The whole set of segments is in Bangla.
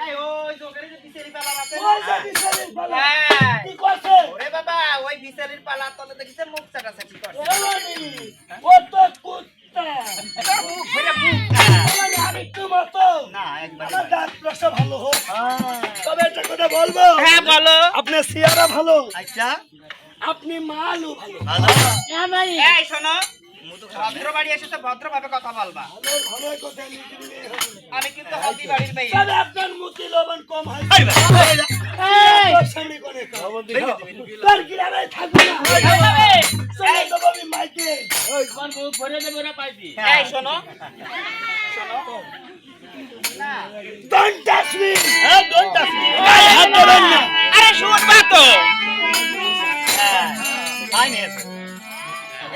এই ওই দোকানে যে বিচারি পালা আছে ওই যে বিচারির পালা। হ্যাঁ কি করছে? ওরে বাবা ওই বিচারির পালা তলে দেখিছে মুখ চাটাচাটি করছে এলানি, ও তো কুত্তা। তোর মুখ ভরে মুখ এলানি, আমি তো মতো। না একবার আমার দাঁত রসা ভালো হোক। তবে একটা কথা বলবো। হ্যাঁ বলো আপনার চেহারা ভালো, আচ্ছা আপনি মালও ভালো। ভালো এই শোনো ভদ্র বাড়ি এসে তো ভদ্রভাবে কথা বলবা ভালো ভালো কথা নিজের মেয়ে হবে। আমি কিন্তু হকি বাড়ির মেয়ে তবে আপনার মুখে লবণ কম হয়। এই তোর সামনে কোনে কাজ? তোর গ্রামে থাকবো না। চলে যাবো আমি মাইকে। এই শোনো শোনো না Don't touch me! don't touch me গায়ে হাত দেবেন না। আরে শুনবা তো ফাইন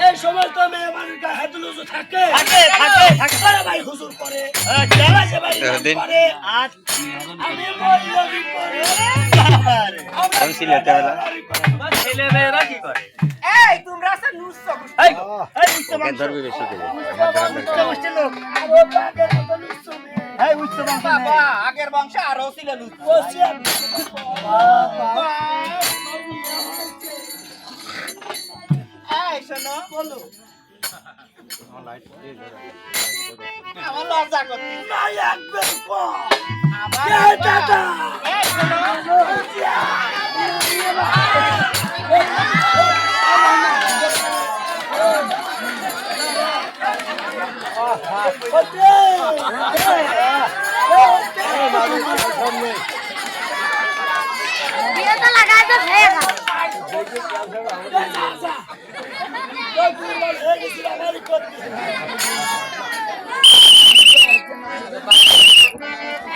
এই সময় তো মেয়ে মানুষ গায়ে হাত লুজু থাকে। থাকে আরে ভাই হুজুর করে। চালাছে ভাই করে। আমি মৌলবি করে। আমি সিলেটে হলো। ছেলেমেয়েরা কি করে এই তোমরা আছে নুসছো এই উচ্চ ওকে বংশ ধরবি বেশি করে আমার ধরার উচ্চ দরকার নেই। বংশের লোক আরো বাগের মতো নিচ্ছ মেয়ে। এই উচ্চ বংশ বাবা আগের বংশে আরো ছিল লুচ্চ বসে আমি। এই শোনো বলো। আমার লজ্জা করতে না একবার কম। আমার এ টাটা। এই শোনো ये तो लगा तो है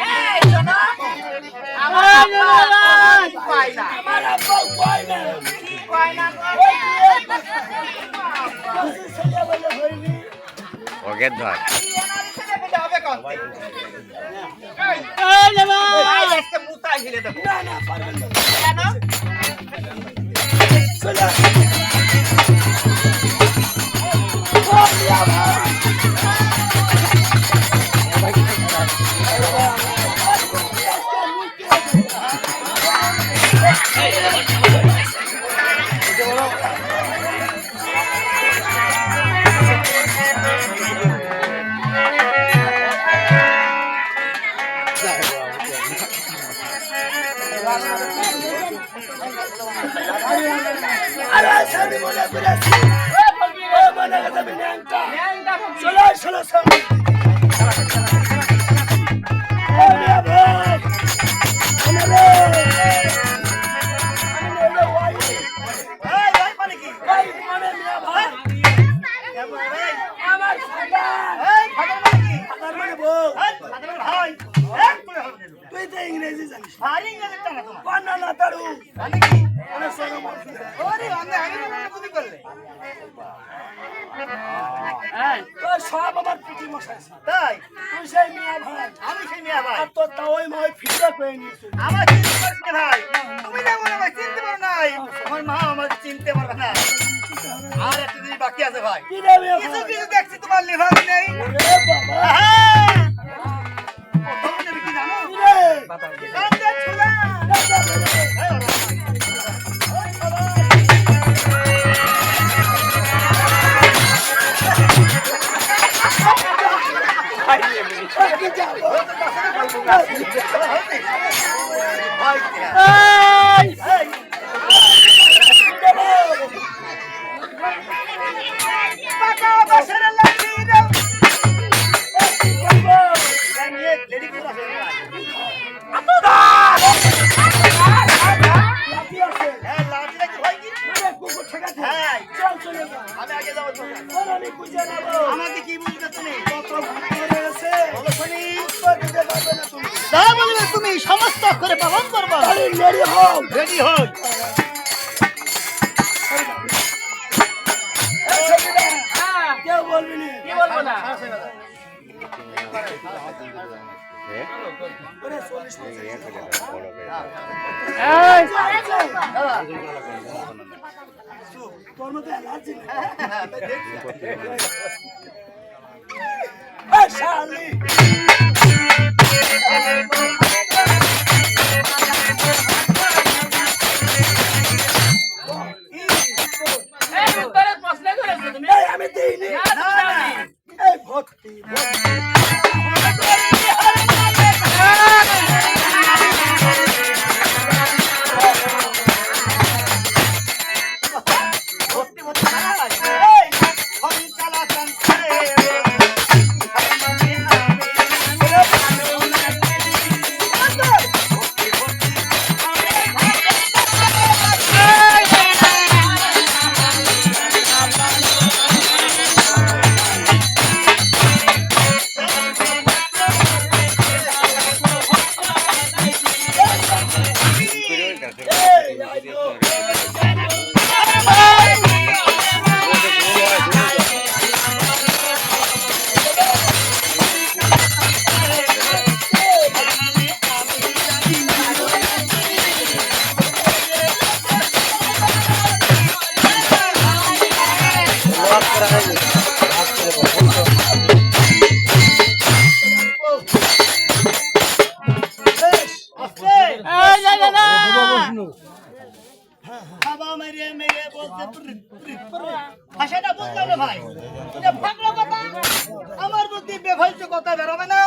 এই শোনো আমার পাই না আমার আব্বা কয় না। কয় না সেটা বলে হয়নি। ওকে ধর হবে কোন আজকে মুতাই হিলে দেবো না না পারবেন না। কেন চলে আসুন। ও মিয়া ভাই। আরে সামনে মনে করে আছি। ও মনে করে যাবে ন্যাংটা। চলো চলো সামনে। ও মিয়া ভাই। আমারে। আমারে ওই। এই ভাই মানে কি ওই মানে মিয়া ভাই। আমার সাদা। এই খাবার মানে কি আমার মানে বউ। এই খাবার ভাই তুই তো ইংরেজি জানিস। ভারী ইংরেজি টানা তোমার বানা না তাড়ু। মানে কি অনেক সরম আছে। ওরে আমি আগে তুমি করলে তোর সব আমার পিটি মশাই। তাই তুই সেই মিয়া ভাই। আমি সেই মিয়া ভাই আর তোর তাও ওই মাই ফিটা করে নিয়েছে। আমার চিনতে পারছ না ভাই তুমি না মনে ভাই চিনতে পারো নাই আমার মা আমাকে চিনতে পারবে না আর একটা জিনিস বাকি আছে ভাই কি রে মিয়া কিছু ভাই? কিছু দেখছি তোমার লিভার নেই ওরে বাবা। প্রথম নেবে কি জানো কি রে? কান্দে ছোলা কি যাবো? লাঠি আছে। আরে কুকুর ঠেকাতে। চল চলে যা। আমি আগে যাবো তোর আমি খুঁজে নেবো। আমাকে কি বুঝবে তুমি কত ভালো হয়েছে। বলো শুনি উত্তর দিতে পারবে না তুমি। যা বলবে তুমি সমস্ত করে পালন করবা তাহলে রেডি হও। রেডি হোক এই ছবিটা কেউ বলবি না। কি বলবো না ওরে 40 বছর। বড় করে তোর মতো অ্যালার্জি না। দেখছি এই শালি। ভক্তি ভক্তি ভক্তি নাই এই হরি চালা চন্দ্রে বাবা মেরে মেরে বলতে ভাষাটা বুঝলাম না ভাই এটা ফাগলা কথা আমার বুদ্ধি বেফালতু কথা বেরোবে না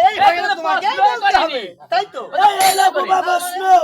এই ভাগে তোমাকে বলতে হবে তাই তো এই এলাকা বাবা শুনো